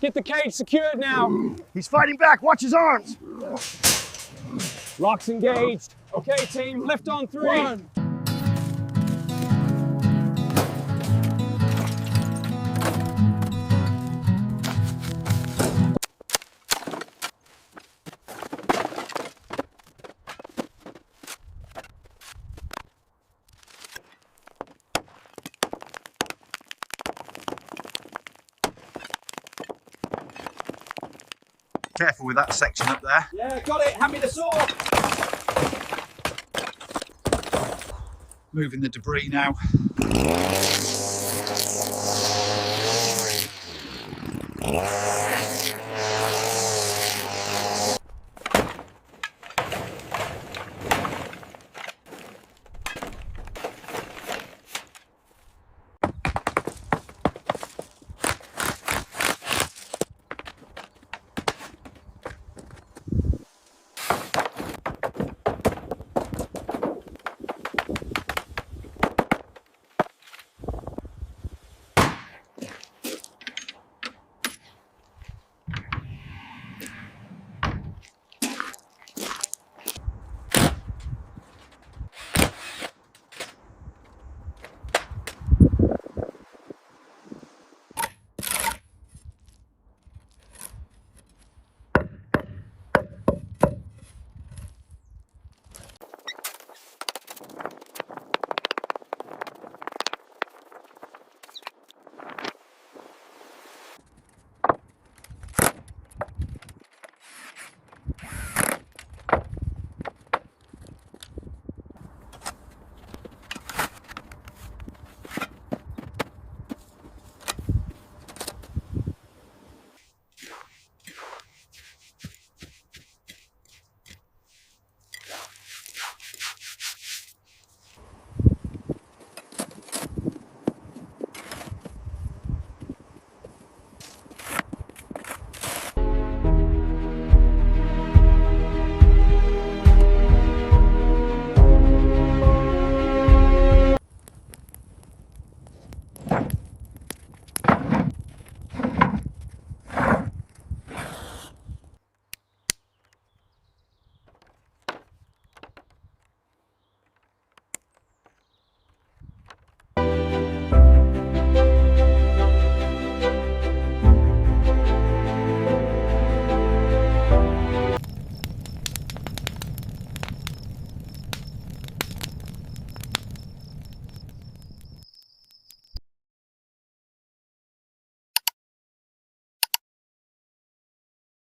Get the cage secured now. He's fighting back, watch his arms. Locks engaged. Okay, team, lift on 3. 1. Careful with that section up there. Yeah, got it. Hand me the saw. Moving the debris now.